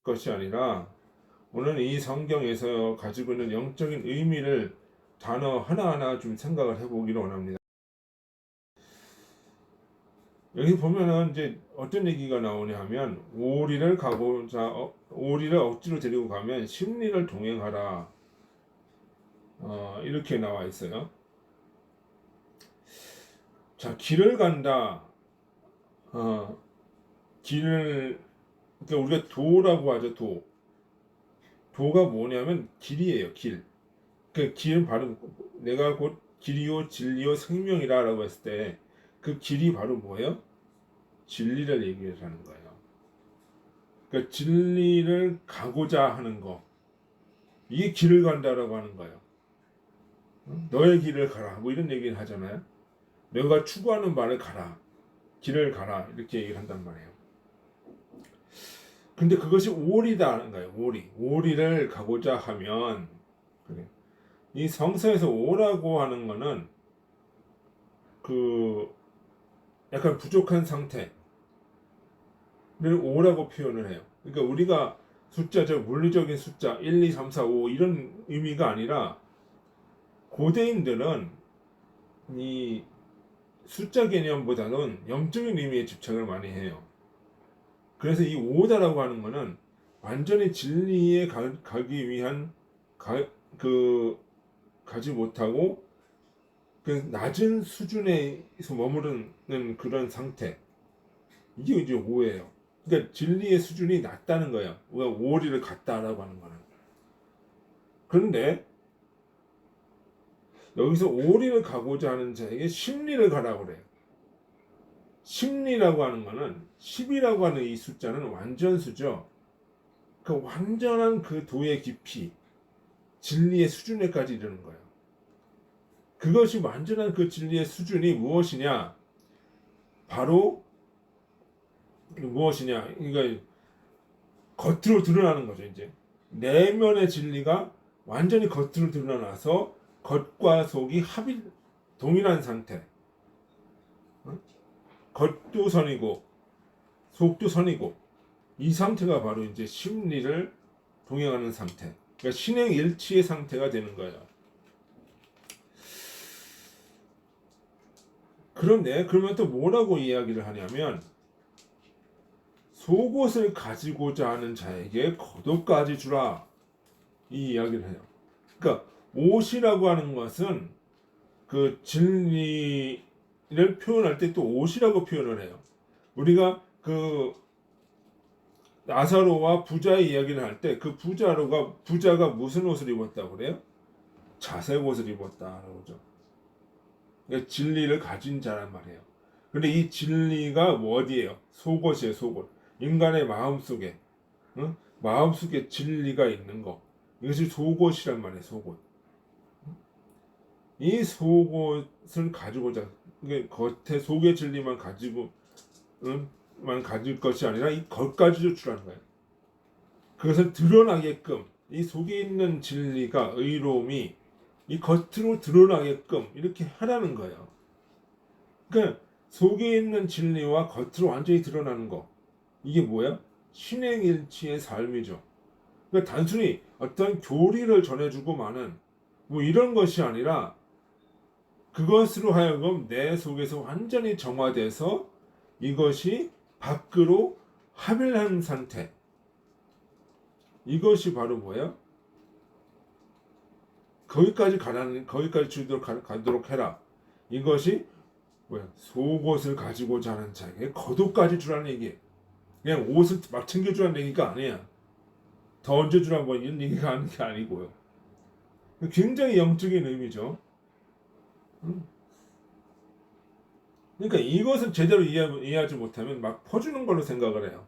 것이 아니라 오늘 이 성경에서 가지고 있는 영적인 의미를 단어 하나하나 좀 생각을 해보기를 원합니다. 여기 보면은 이제 어떤 얘기가 나오냐 하면 오리를 억지로 데리고 가면 심리를 동행하라. 이렇게 나와 있어요. 자, 길을 간다. 길을, 그러니까 우리가 도라고 하죠, 도. 도가 뭐냐면 길이에요, 길. 그 길은 바로 내가 곧 길이요, 진리요, 생명이라고 했을 때 그 길이 바로 뭐예요? 진리를 얘기를 하는 거예요. 그러니까 진리를 가고자 하는 거. 이게 길을 간다라고 하는 거예요. 너의 길을 가라. 뭐 이런 얘기를 하잖아요. 내가 추구하는 바를 가라. 길을 가라. 이렇게 얘기를 한단 말이에요. 근데 그것이 오리다는 거예요. 오리를 가고자 하면 그래. 이 성서에서 오라고 하는 거는 그 약간 부족한 상태를 오라고 표현을 해요. 그러니까 우리가 숫자적 물리적인 숫자 1, 2, 3, 4, 5 이런 의미가 아니라 고대인들은 이 숫자 개념보다는 영적인 의미에 집착을 많이 해요. 그래서 이 오다라고 하는 거는 완전히 진리에 가기 위한 가지 못하고 그 낮은 수준에서 머무르는 그런 상태. 이게 이제 오예요. 그러니까 진리의 수준이 낮다는 거예요. 우리가 오리를 갔다라고 하는 거는. 그런데 여기서 오리를 가고자 하는 자에게 심리를 가라고 그래요. 심리라고 하는 거는 10이라고 하는 이 숫자는 완전수죠. 그 완전한 그 도의 깊이, 진리의 수준에까지 이르는 거예요. 그것이 완전한 그 진리의 수준이 무엇이냐? 바로 무엇이냐? 그러니까 겉으로 드러나는 거죠. 이제 내면의 진리가 완전히 겉으로 드러나서 겉과 속이 동일한 상태. 겉도 선이고 속도 선이고 이 상태가 바로 이제 심리를 동행하는 상태. 그러니까 신행일치의 상태가 되는 거예요. 그런데 그러면 또 뭐라고 이야기를 하냐면 속옷을 가지고자 하는 자에게 겉옷까지 주라 이 이야기를 해요. 그러니까 옷이라고 하는 것은 그 진리를 표현할 때 또 옷이라고 표현을 해요. 우리가 그 나사로와 부자의 이야기를 할 때 그 부자가 무슨 옷을 입었다고 그래요? 자색 옷을 입었다라고 하죠. 그러니까 진리를 가진 자란 말이에요. 근데 이 진리가 뭐 어디예요? 속옷이에요, 속옷. 인간의 마음속에, 응? 마음속에 진리가 있는 거. 이것이 속옷이란 말이에요, 속옷. 이 속옷을 가지고자, 이게 겉에 속의 진리만 가지고, 응? 만 가질 것이 아니라 이 겉까지도 주라는 거예요. 그것을 드러나게끔 이 속에 있는 진리가 의로움이 이 겉으로 드러나게끔 이렇게 하라는 거예요. 그러니까 속에 있는 진리와 겉으로 완전히 드러나는 거. 이게 뭐야? 신행일치의 삶이죠. 그러니까 단순히 어떤 교리를 전해주고 마는 뭐 이런 것이 아니라 그것으로 하여금 내 속에서 완전히 정화돼서 이것이 밖으로 합일한 상태. 이것이 바로 뭐야? 거기까지 가도록 해라. 이것이 뭐야? 속옷을 가지고자 하는 자에게 겉옷까지 주라는 얘기예요. 그냥 옷을 막 챙겨주라는 얘기가 아니야. 더 얹어주라는 뭐 이런 얘기가 하는 게 아니고요. 굉장히 영적인 의미죠. 그러니까 이것을 제대로 이해하지 못하면 막 퍼주는 걸로 생각을 해요.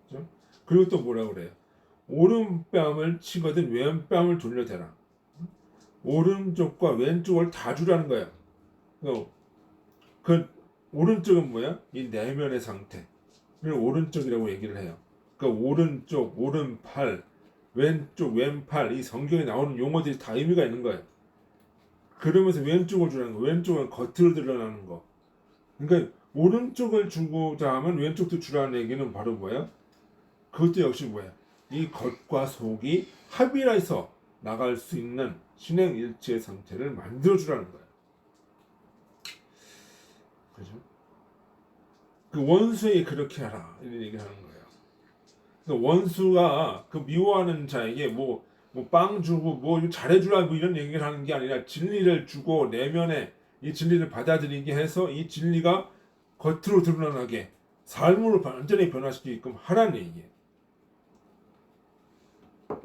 그렇죠? 그리고 또 뭐라 그래요? 오른뺨을 치거든 왼뺨을 돌려대라. 오른쪽과 왼쪽을 다 주라는 거야. 그 오른쪽은 뭐야? 이 내면의 상태. 그걸 오른쪽이라고 얘기를 해요. 그 오른쪽, 오른팔, 왼쪽, 왼팔 이 성경에 나오는 용어들이 다 의미가 있는 거예요. 그러면서 왼쪽을 주라는 거. 왼쪽은 겉으로 드러나는 거. 그러니까 오른쪽을 주고자 하면 왼쪽도 주라는 얘기는 바로 뭐예요? 그것도 역시 뭐예요? 이 겉과 속이 합일해서 나갈 수 있는 신행일치의 상태를 만들어주라는 거예요. 그죠? 그 원수에게 그렇게 하라 이런 얘기를 하는 거예요. 그 원수가 그 미워하는 자에게 뭐 빵 주고 뭐 잘해주라 뭐 이런 얘기를 하는 게 아니라 진리를 주고 내면에 이 진리를 받아들이게 해서 이 진리가 겉으로 드러나게 삶으로 완전히 변화시키게끔 하라는 얘기예요.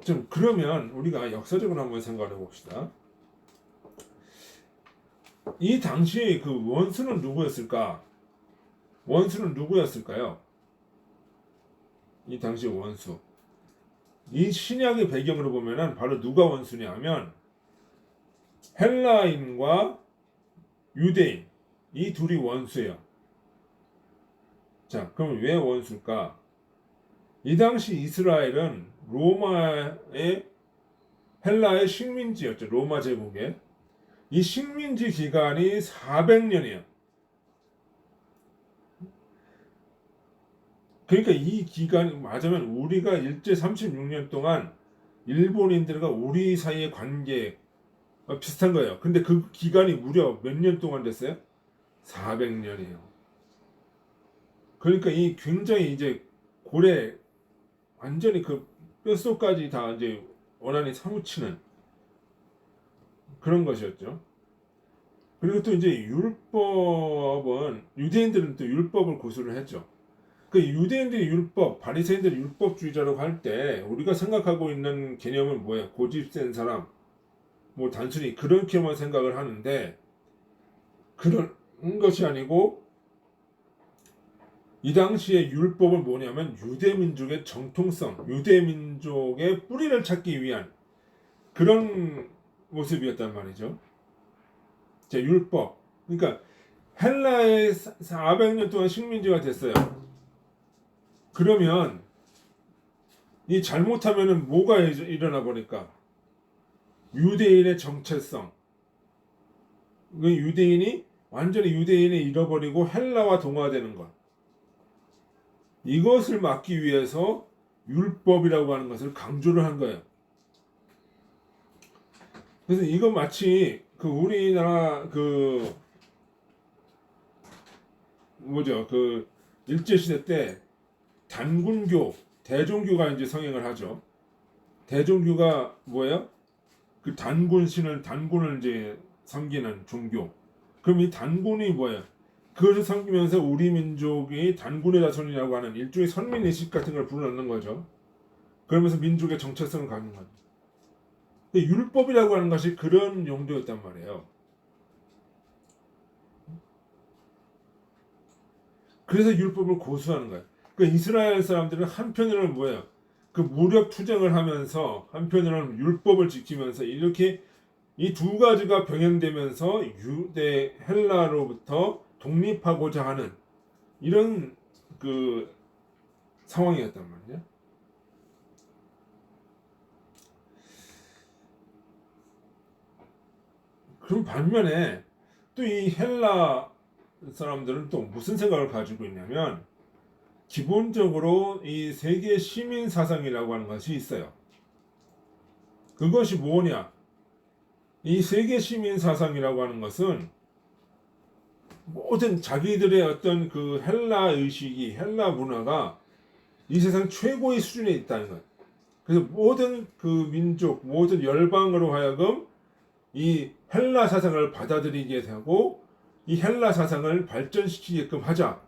좀 그러면 우리가 역사적으로 한번 생각해 봅시다. 이 당시에 그 원수는 누구였을까? 원수는 누구였을까요? 이 당시 원수. 이 신약의 배경으로 보면은 바로 누가 원수냐 하면 헬라인과 유대인 이 둘이 원수예요. 자, 그럼 왜 원수일까? 이 당시 이스라엘은 로마의 헬라의 식민지였죠. 로마 제국의 이 식민지 기간이 400년이에요. 그러니까 이 기간 맞으면 우리가 일제 36년 동안 일본인들과 우리 사이의 관계 비슷한 거예요. 근데 그 기간이 무려 몇 년 동안 됐어요? 400년이에요. 그러니까 이 굉장히 이제 고래 완전히 그 뼛속까지 다 이제 원한이 사무치는 그런 것이었죠. 그리고 또 이제 율법은 유대인들은 또 율법을 고수를 했죠. 그 유대인들이 율법, 바리새인들이 율법주의자라고 할 때 우리가 생각하고 있는 개념은 뭐예요? 고집센 사람, 뭐 단순히 그렇게만 생각을 하는데 그런 것이 아니고 이 당시에 율법은 뭐냐면 유대민족의 정통성, 유대민족의 뿌리를 찾기 위한 그런 모습이었단 말이죠. 자, 율법. 그러니까 헬라의 400년 동안 식민지가 됐어요. 그러면 이 잘못하면은 뭐가 일어나 버릴까? 유대인의 정체성. 그 유대인이 완전히 유대인을 잃어버리고 헬라와 동화되는 것. 이것을 막기 위해서 율법이라고 하는 것을 강조를 한 거예요. 그래서 이건 마치 그 우리나라 그 뭐죠? 그 일제 시대 때 단군교, 대종교가 이제 성행을 하죠. 대종교가 뭐예요? 그 단군을 이제 섬기는 종교. 그럼 이 단군이 뭐예요? 그것을 섬기면서 우리 민족이 단군의 자손이라고 하는 일종의 선민의식 같은 걸 불어넣는 거죠. 그러면서 민족의 정체성을 갖는 거죠. 근데 율법이라고 하는 것이 그런 용도였단 말이에요. 그래서 율법을 고수하는 거예요. 그러니까 이스라엘 사람들은 한편으로는 뭐예요? 그 무력 투쟁을 하면서 한편으로는 율법을 지키면서 이렇게 이 두 가지가 병행되면서 유대 헬라로부터 독립하고자 하는 이런 그 상황이었단 말이에요. 그럼 반면에 또 이 헬라 사람들은 또 무슨 생각을 가지고 있냐면 기본적으로 이 세계 시민 사상이라고 하는 것이 있어요. 그것이 뭐냐? 이 세계 시민 사상이라고 하는 것은 모든 자기들의 어떤 그 헬라 의식이 헬라 문화가 이 세상 최고의 수준에 있다는 것. 그래서 모든 그 민족, 모든 열방으로 하여금 이 헬라 사상을 받아들이게 하고 이 헬라 사상을 발전시키게끔 하자.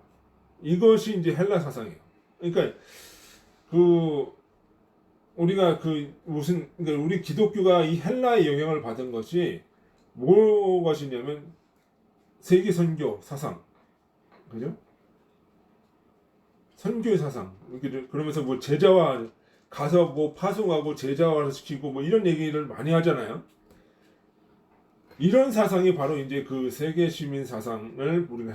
이것이 이제 헬라 사상이에요. 그러니까 그 우리가 그 무슨 그러니까 우리 기독교가 이 헬라의 영향을 받은 것이 무엇이냐면 세계 선교 사상, 그죠? 선교의 사상. 그러면서 뭐 제자화 가서 뭐 파송하고 제자화를 시키고 뭐 이런 얘기를 많이 하잖아요. 이런 사상이 바로 이제 그 세계 시민 사상을 우리가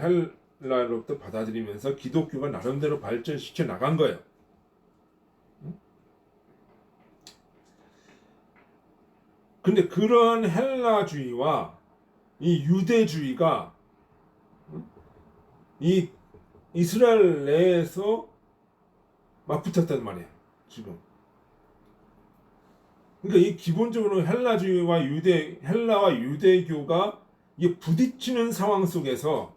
헬라로부터 받아들이면서 기독교가 나름대로 발전시켜 나간 거예요. 근데 그런 헬라주의와 이 유대주의가 이 이스라엘 내에서 맞붙었단 말이에요. 지금. 그러니까 이 기본적으로 헬라와 유대교가 이게 부딪히는 상황 속에서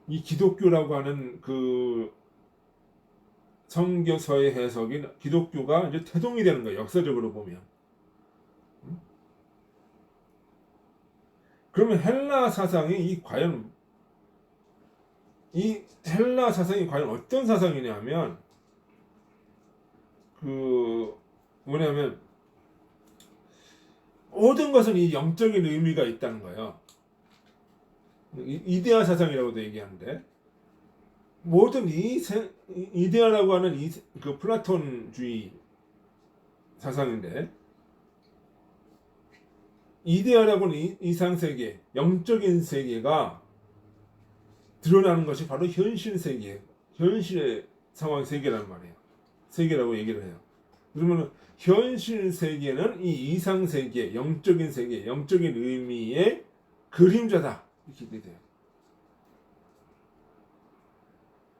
이 기독교라고 하는 그 성경서의 해석인 기독교가 이제 태동이 되는 거예요. 역사적으로 보면. 그러면 이 헬라 사상이 과연 어떤 사상이냐면 그 뭐냐면 모든 것은 이 영적인 의미가 있다는 거예요. 이데아 사상이라고도 얘기하는데 모든 이데아라고 하는 그 플라톤주의 사상인데 이데아라고 하는 이상세계, 영적인 세계가 드러나는 것이 바로 현실 세계, 현실의 상황 세계란 말이에요. 세계라고 얘기를 해요. 그러면 현실 세계는 이 이상 세계, 영적인 세계, 영적인 의미의 그림자다 이렇게 돼요.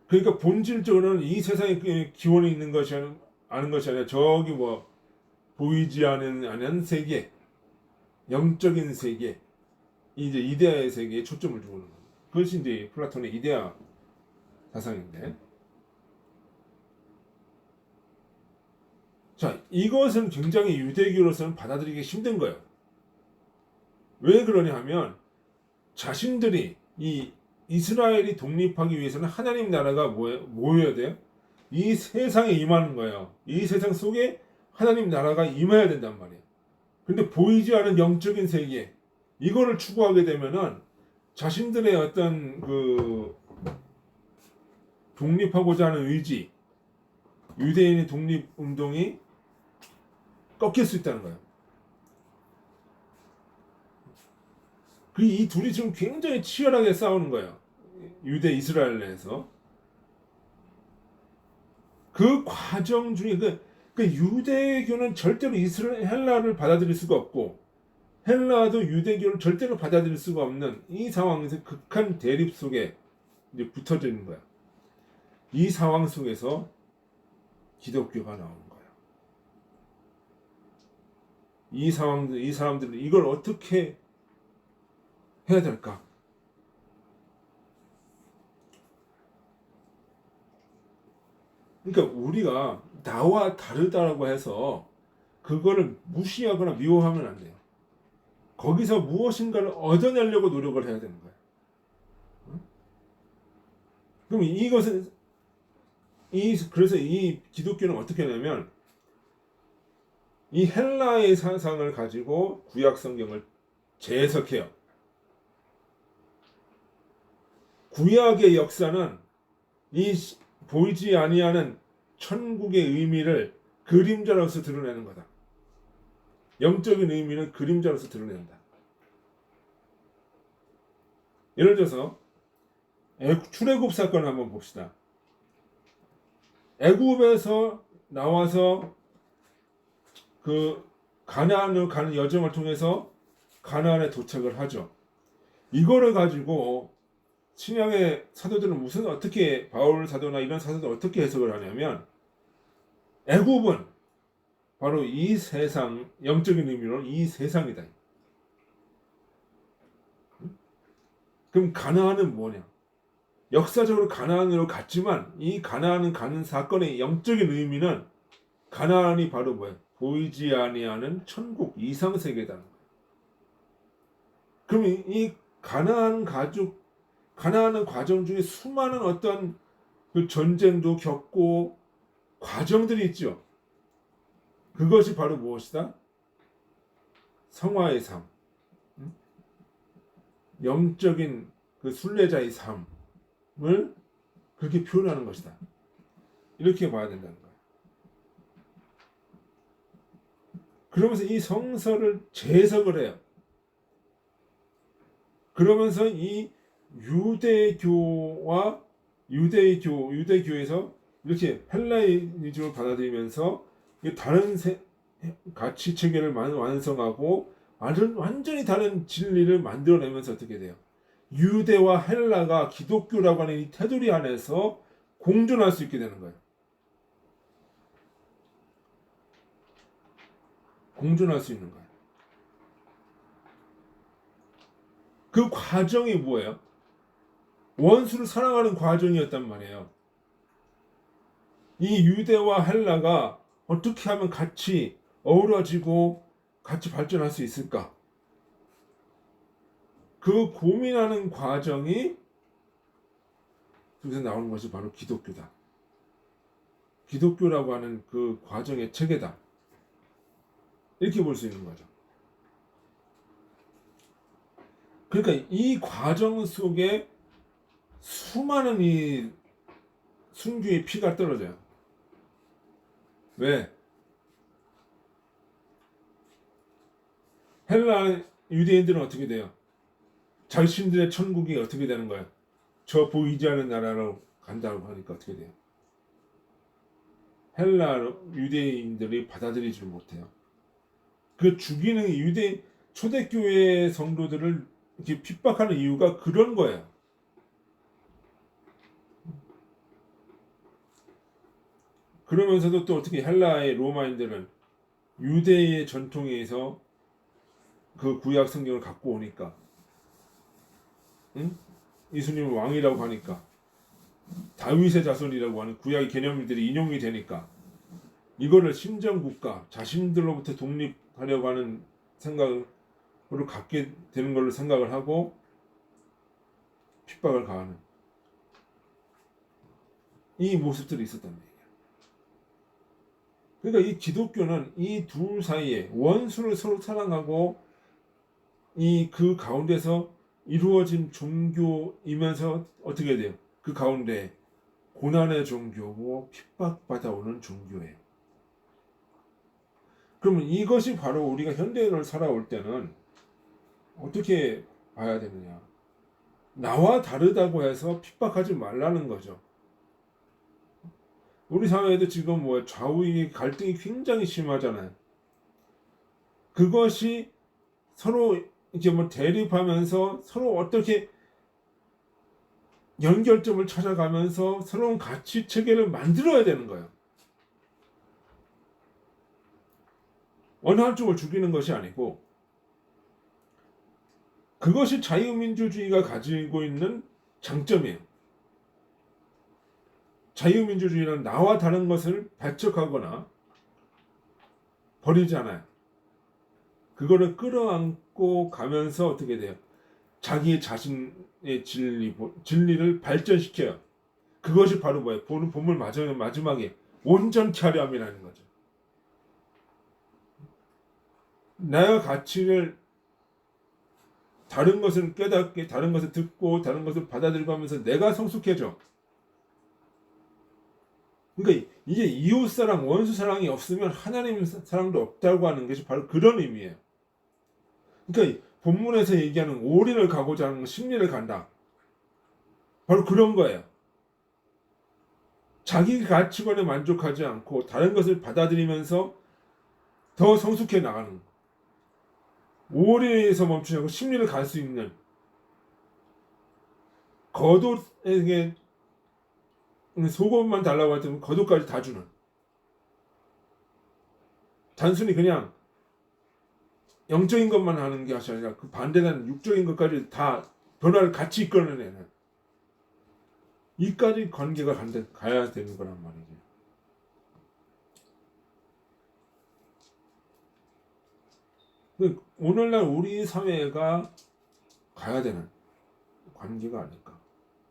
그러니까 본질적으로는 이 세상에 기원이 있는 것이 아는 것이 아니라 저기 뭐 보이지 않은 세계, 영적인 세계, 이제 이데아의 세계에 초점을 두고 있는 거예요. 그것이 이제 플라톤의 이데아 사상인데, 자 이것은 굉장히 유대교로서는 받아들이기 힘든 거예요. 왜 그러냐 하면 자신들이 이 이스라엘이 독립하기 위해서는 하나님 나라가 뭐여야 돼요? 이 세상에 임하는 거예요. 이 세상 속에 하나님 나라가 임해야 된단 말이에요. 근데 보이지 않은 영적인 세계 이거를 추구하게 되면은 자신들의 어떤 그 독립하고자 하는 의지, 유대인의 독립 운동이 꺾일 수 있다는 거예요. 이 둘이 지금 굉장히 치열하게 싸우는 거예요. 유대 이스라엘 내에서. 그 과정 중에 그 유대교는 절대로 헬라를 받아들일 수가 없고 헬라도 유대교를 절대로 받아들일 수가 없는 이 상황에서 극한 대립 속에 이제 붙어져 있는 거야. 이 상황 속에서 기독교가 나오는 거야. 이 사람들은 이걸 어떻게 해야 될까? 그러니까 우리가 나와 다르다라고 해서 그거를 무시하거나 미워하면 안 돼요. 거기서 무엇인가를 얻어내려고 노력을 해야 되는 거예요. 그럼 이것은 그래서 이 기독교는 어떻게 하냐면 이 헬라의 사상을 가지고 구약 성경을 재해석해요. 구약의 역사는 이 보이지 아니하는 천국의 의미를 그림자로서 드러내는 거다. 영적인 의미는 그림자로서 드러낸다. 예를 들어서 출애굽 사건을 한번 봅시다. 애굽에서 나와서 그 가나안으로 가는 여정을 통해서 가나안에 도착을 하죠. 이거를 가지고 신약의 사도들은 어떻게 바울 사도나 이런 사도들 어떻게 해석을 하냐면 애굽은 바로 이 세상 영적인 의미로 이 세상이다. 그럼 가나안은 뭐냐? 역사적으로 가나안으로 갔지만 이 가나안은 가는 사건의 영적인 의미는 가나안이 바로 뭐야? 보이지 아니하는 천국 이상 세계다. 그럼 이 가나안은 과정 중에 수많은 어떤 그 전쟁도 겪고 과정들이 있죠. 그것이 바로 무엇이다? 성화의 삶, 영적인 그 순례자의 삶을 그렇게 표현하는 것이다. 이렇게 봐야 된다는 거예요. 그러면서 이 성서를 재해석을 해요. 그러면서 이 유대교에서 이렇게 헬라이즘을 받아들이면서 다른 가치 체계를 완성하고 완전히 다른 진리를 만들어내면서 어떻게 돼요? 유대와 헬라가 기독교라고 하는 이 테두리 안에서 공존할 수 있게 되는 거예요. 공존할 수 있는 거예요. 그 과정이 뭐예요? 원수를 사랑하는 과정이었단 말이에요. 이 유대와 헬라가 어떻게 하면 같이 어우러지고 같이 발전할 수 있을까? 그 고민하는 과정이 여기서 나오는 것이 바로 기독교다. 기독교라고 하는 그 과정의 체계다. 이렇게 볼 수 있는 거죠. 그러니까 이 과정 속에 수많은 이 순교의 피가 떨어져요. 왜? 헬라 유대인들은 어떻게 돼요? 자신들의 천국이 어떻게 되는 거예요? 저 보이지 않는 나라로 간다고 하니까 어떻게 돼요? 헬라 유대인들이 받아들이지 못해요. 그 죽이는 유대 초대교회 성도들을 이렇게 핍박하는 이유가 그런 거예요. 그러면서도 또 어떻게 헬라의 로마인들은 유대의 전통에서 그 구약 성경을 갖고 오니까, 응? 예수님을 왕이라고 하니까, 다윗의 자손이라고 하는 구약의 개념들이 인용이 되니까, 이거를 신정국가, 자신들로부터 독립하려고 하는 생각으로 갖게 되는 걸로 생각을 하고 핍박을 가하는 이 모습들이 있었단 말이에요. 그러니까 이 기독교는 이 둘 사이에 원수를 서로 사랑하고 이 그 가운데서 이루어진 종교이면서 어떻게 돼요? 그 가운데 고난의 종교고 핍박받아오는 종교예요. 그러면 이것이 바로 우리가 현대인을 살아올 때는 어떻게 봐야 되느냐? 나와 다르다고 해서 핍박하지 말라는 거죠. 우리 사회에도 지금 뭐 좌우의 갈등이 굉장히 심하잖아요. 그것이 서로 이제 뭐 대립하면서 서로 어떻게 연결점을 찾아가면서 새로운 가치 체계를 만들어야 되는 거예요. 어느 한쪽을 죽이는 것이 아니고 그것이 자유민주주의가 가지고 있는 장점이에요. 자유민주주의는 나와 다른 것을 배척하거나 버리지 않아요. 그거를 끌어안고 가면서 어떻게 돼요? 자기 자신의 진리를 발전시켜요. 그것이 바로 뭐예요? 본문 마지막에 온전케 하려 함이라는 거죠. 나의 가치를 다른 것을 깨닫게, 다른 것을 듣고, 다른 것을 받아들이고 하면서 내가 성숙해져. 그러니까 이게 이웃사랑, 원수사랑이 없으면 하나님 사랑도 없다고 하는 것이 바로 그런 의미예요. 그러니까 본문에서 얘기하는 올인을 가고자 하는 심리를 간다. 바로 그런 거예요. 자기 가치관에 만족하지 않고 다른 것을 받아들이면서 더 성숙해 나가는 거. 올인에서 멈추지 않고 심리를 갈 수 있는 거도에게 속옷만 달라고 할 때는 거도까지 다 주는, 단순히 그냥 영적인 것만 하는 게 아니라 그 반대되는 육적인 것까지 다 변화를 같이 이끌어내는 이까지 관계가 가야 되는 거란 말이죠. 오늘날 우리 사회가 가야 되는 관계가 아닐까.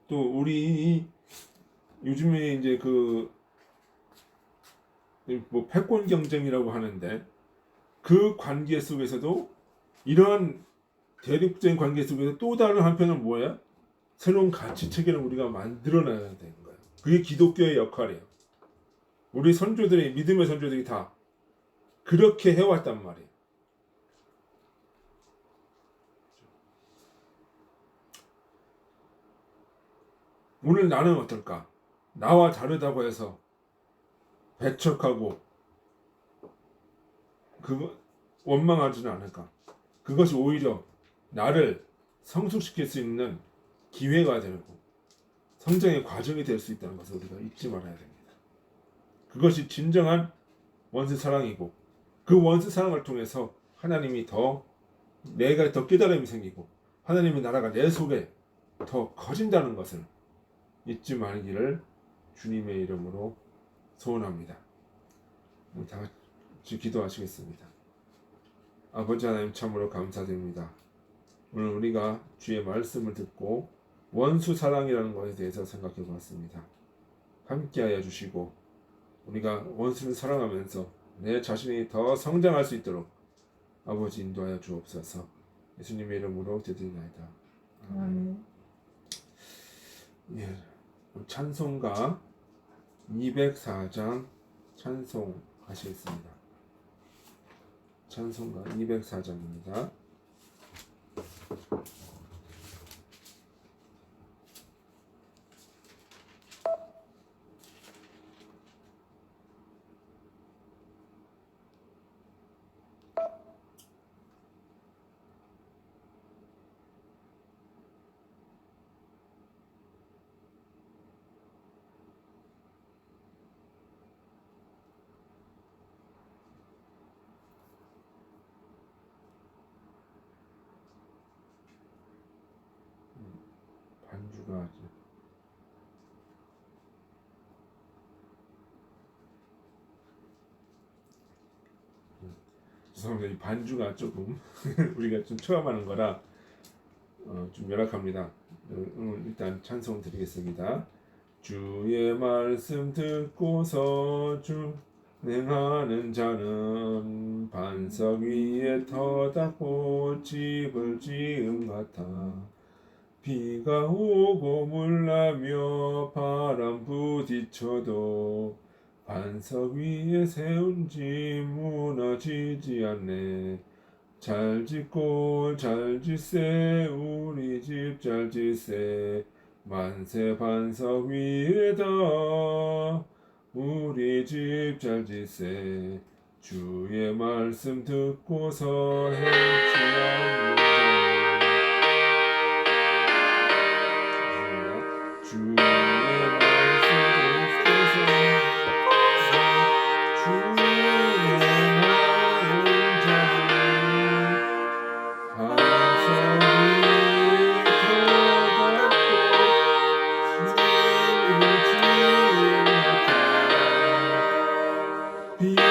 또 우리 요즘에 이제 뭐 패권 경쟁이라고 하는데 그 관계 속에서도 이러한 대립적인 관계 속에서 또 다른 한편은 뭐야? 새로운 가치 체계를 우리가 만들어내야 되는 거예요. 그게 기독교의 역할이에요. 우리 선조들이, 믿음의 선조들이 다 그렇게 해왔단 말이에요. 오늘 나는 어떨까? 나와 다르다고 해서 배척하고 원망하지는 않을까? 그것이 오히려 나를 성숙시킬 수 있는 기회가 되고 성장의 과정이 될 수 있다는 것을 우리가 잊지 말아야 됩니다. 그것이 진정한 원수 사랑이고 그 원수 사랑을 통해서 하나님이 내가 더 깨달음이 생기고 하나님의 나라가 내 속에 더 커진다는 것을 잊지 말기를 주님의 이름으로 소원합니다. 다 같이 기도하시겠습니다. 아버지 하나님 참으로 감사드립니다. 오늘 우리가 주의 말씀을 듣고 원수 사랑이라는 것에 대해서 생각해 보았습니다. 함께하여 주시고 우리가 원수를 사랑하면서 내 자신이 더 성장할 수 있도록 아버지 인도하여 주옵소서. 예수님의 이름으로 기도드리나이다. 아멘. 예, 찬송가 204장 찬송하시겠습니다. 찬송가 204장입니다. 반주가 죄송합니다. 이 반주가 조금 우리가 좀 처음 하는 거라 좀 열악합니다. 일단 찬송 드리겠습니다. 주의 말씀 듣고서 준행하는 자는 반석 위에 터닫고 집을 지은 같아. 비가 오고 물나며 바람 부딪혀도 반석 위에 세운 집 무너지지 않네. 잘 짓고 잘 짓세 우리 집 잘 짓세 만세 반석 위에다 우리 집 잘 짓세 주의 말씀 듣고서 행치 않는 주의 말씀 듣고서 준행하는 자는 반석 위에 터닫고 집을 지은 같아. 비가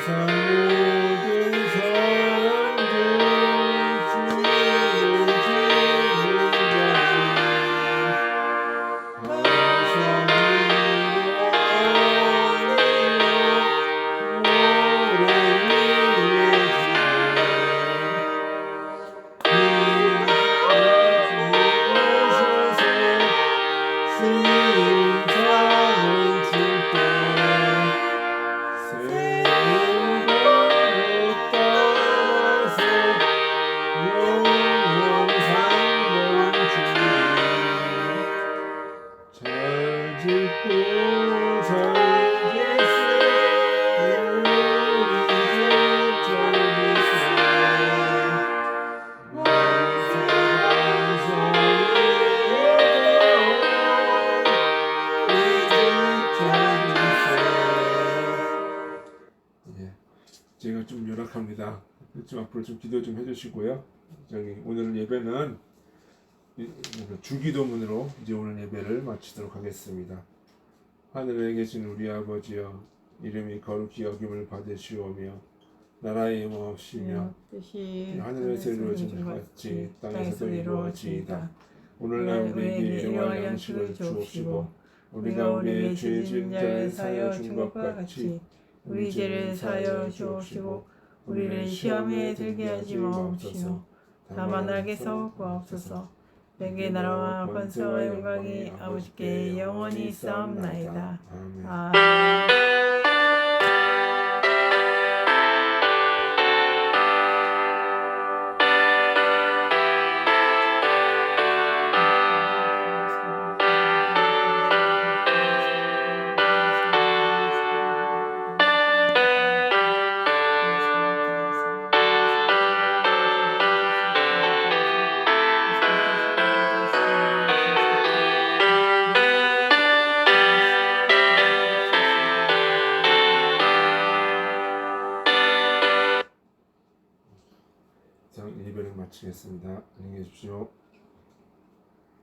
세상 모든 사람들 좀 앞으로 좀 기도 좀 해주시고요. 저기 오늘 예배는 주기도문으로 이제 오늘 예배를 마치도록 하겠습니다. 하늘에 계신 우리 아버지여, 이름이 거룩히 여김을 받으시오며 나라의 임하옵시며 하늘에서 이루어진 것 같이 땅에서도 이루어지이다. 오늘날 우리에게 일용할 양식을 주옵시고 우리가 우리의 죄 지은 자를 사하여 준 것과 같이 우리 죄를 사하여 주옵시고 우리를 시험에 들게 하지 마옵시며 다만 악에서 구하옵소서. 내게 나라와 권세와 영광이 아버지께 영원히 있사옵나이다. 아멘. 예배를 마치겠습니다. 안녕히 계십시오.